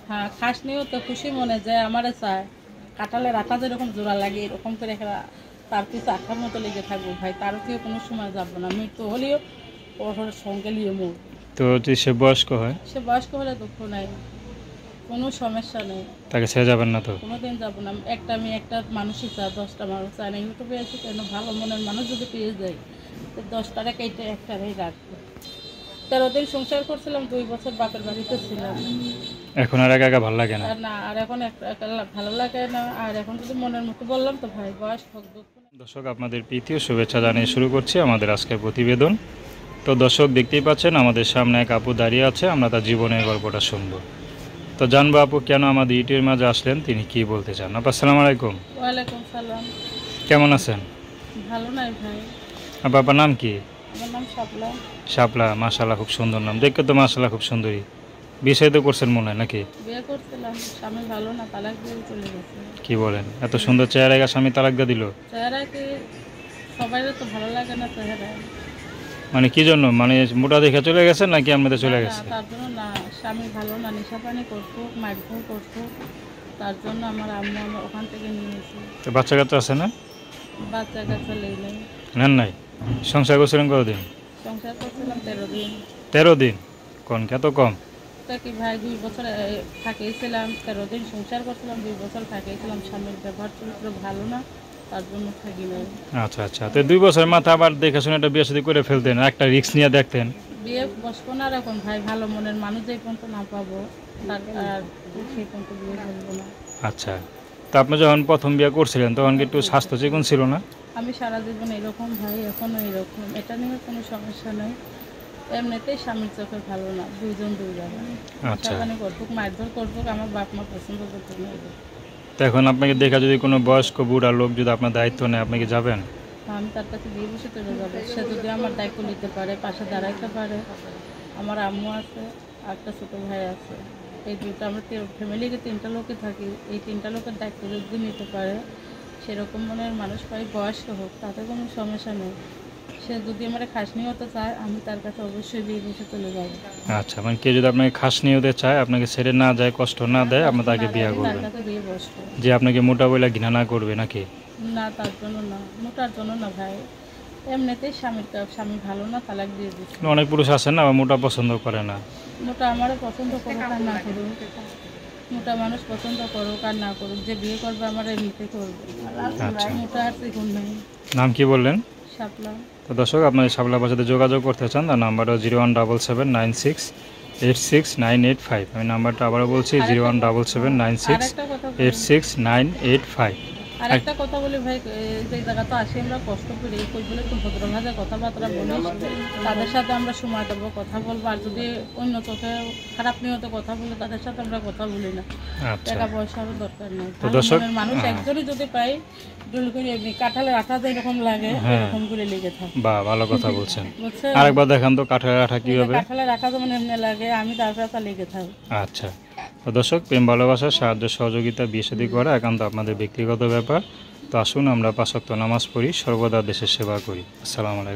হ্যাঁ, খাস নিয়েও তো খুশি মনে যায় আমারে চায় কাঁঠালের আঠা যেরকম জোড়া লাগে এরকম করে তার পিছু আঠার মতো লেগে থাকবো ভাই, তারও কেউ কোনো সময় যাবো না, মৃত্যু হলেও ওর সঙ্গে নিয়ে মোর। তো যদি সে বয়স্ক হয়? সে বয়স্ক হলে দুঃখ নাই, কোনো সমস্যা নেই, তাকে ছেড়ে যাবেন না তো? কোনোদিন যাবো না। একটা আমি একটা মানুষই চাই, 10টা মানুষ চাই না। ইউটিউবে আছে কেন, ভালো মনের মানুষ যদি পেয়ে যাই তো 10টারে কেটে একটারেই রাখবো। 13 দিন সংসার করছিলাম, 2 বছর বাপের বাড়িতে ছিলাম। এখন আর একা একা ভালো লাগে না? আর না, আর এখন ভালো লাগে না। আর এখন যদি মনের মতো বললাম তো ভাই, বয়স হোক দুঃখ নেই। দর্শক, আপনাদের প্রীতি ও শুভেচ্ছা জানিয়ে শুরু করছি আমাদের আজকের প্রতিবেদন। তো দর্শক, দেখতেই পাচ্ছেন আমাদের সামনে এক আপু দাঁড়িয়ে আছে, আমরা তার জীবনের গল্পটা শুনবো। তো জানবো আপু কেন আমাদের ইউটিউবের মাঝে আসলেন, তিনি কি বলতে চান। আপু আসসালামু আলাইকুম। ওয়ালাইকুম সালাম। কেমন আছেন? ভালো নাই ভাই। আপু আপনার নাম কি? আমার নাম শাপলা। শাপলা, মাশাআল্লাহ খুব সুন্দর নাম, দেখতে তো মাশাআল্লাহ খুব সুন্দরী। বিয়ে তো করছেন মনে হয় নাকি? বিয়ে করছিলাম, স্বামী ভালো না, তালাক দিয়ে চলে গেছে। কি বলেন, এত সুন্দর চেহারা স্বামী তালাক দিয়ে দিল? চেহারা কি সবাই তো ভালো লাগে না চেহারা। মানে কি জন্য, মানে মোটা দেখে চলে গেছেন নাকি আপনাদের চলে না, গেছে? তার জন্য না, স্বামী ভালো না, নেশা পানি করতো, মারধর করতো, তার জন্য আমার আম্মু আমার ওখান থেকে নিয়েছে। তো বাচ্চা কাচ্চা আছে না? বাচ্চা কাচ্চা লেই নেই। নেন নাই? সংসার করছিলেন কতদিন? সংসার করছিলাম 13 দিন। 13 দিন? কোন এত কম? তা কি ভাই, 2 বছর থাকিয়েছিলাম, 13 দিন সংসার করছিলাম, 2 বছর থাকিয়েছিলাম। স্বামীর ব্যবহার চরিত্র ভালো না, তার জন্য থাকি নাই। আচ্ছা আচ্ছা, তো 2 বছর মাথা আবার দেখে শুনে একটা বিয়ে শাদী করে ফেলতেন, একটা রিস্ক নিয়ে দেখতেন। বিয়ে বসবো না এখন ভাই, ভালো মনের মানুষ যে পর্যন্ত না পাবো তার আর সেই পর্যন্ত বিয়ে করবো না। আচ্ছা, তো আপনি যখন প্রথম বিয়ে করছিলেন তখন কি একটু স্বাস্থ্য চিকন ছিল না? আমি সারা জীবন এরকম ভাই, এখনও এরকম, এটা নিয়ে কোনো সমস্যা নেই। এমনিতেই স্বামীর চোখে ভালো না, দুইজন দুই জায়গা। আচ্ছা, নেশাপানি করতুক, মারধর করতুক, আমার বাপ মা পছন্দ করতো না। তো এখন আপনাকে দেখা যদি কোনো বয়স্ক বুড়া লোক যদি আপনার দায়িত্ব নেয়, আপনি কি যাবেন? আমি তার কাছে বিয়ে বসে চলে যাবো, সে যদি আমার দায়িত্ব নিতে পারে, পাশে দাঁড়াইতে পারে। আমার আম্মু আছে, আর একটা ছোটো ভাই আছে, এই দুটো আমরা ফ্যামিলিতে 3টা লোকই থাকি। এই 3টা লোকের দায়িত্ব যদি নিতে পারে, সেরকম মনের মানুষ পাই, বয়স্ক হোক, তাতে কোনো সমস্যা নেই। সে যদি আমার খাসনি হতে চায়, আমি তার কাছে অবশ্যই বিয়ে বসে চলে যাবো। আচ্ছা, মানে কেউ যদি আপনাকে খাস নিয়ে হতে চায়, আপনাকে ছেড়ে না যায়, কষ্ট না দেয়, আপনি তাকে বিয়ে আমি তার করবেন? কাছে বিয়ে বসবো। যে আপনাকে মোটা বলে ঘৃণা না করবে নাকি? না, তার জন্য না, মোটার জন্য না ভাই, এমনিতেই স্বামী ভালো না, তালাক দিয়ে দিচ্ছে। অনেক পুরুষ আছেন না, আবার মোটা পছন্দ করে না। মোটা আমারও পছন্দ করুক আর না করুক, মোটা মানুষ পছন্দ করুক আর না করুক, যে বিয়ে করবে আমার এমনিতে করবে। আচ্ছা, মোটা আর চিকন নেই। নাম কি বললেন? শাপলা। তো দর্শক, আপনার শাপলার সাথে যোগাযোগ করতে চান, তার নাম্বারও 01779686985। আমি নাম্বারটা আবারও বলছি, আরেকটা কথা বলি 01769686985। আরেকটা কথা বলি ভাই, যে জায়গা তো আসি আমরা কষ্ট করি, কই বলে একটু ভদ্র ভাষায় কথাবার্তা বলি, তাদের সাথে আমরা সময় দেবো, কথা বলবো। আর যদি অন্য চোখে খারাপ নিয়ত কথা বলে, তাদের সাথে আমরা কথা বলি না। আচ্ছা, টাকা পয়সারও দরকার নেই, তো দর্শক, মানুষ একজনই যদি পাই, ডুল করে এমনি কাঁঠালের আঠা যেরকম লাগে এরকম করে লেগে থাকে। বাহ, ভালো কথা বলছেন। বুঝছেন? আরেকবার দেখান তো কাঠের আঠা কীভাবে। কাঁঠালের আঠা যেমন এমনি লাগে, আমি তার কাছে লেগে থাকি। আচ্ছা, তো দর্শক, প্রেম ভালোবাসা সাহায্য সহযোগিতা বিয়ে শাদী করা একান্ত আপনাদের ব্যক্তিগত ব্যাপার। তো আসুন আমরা 5 ওয়াক্ত নামাজ পড়ি, সর্বদা দেশের সেবা করি। আসসালামু আলাইকুম।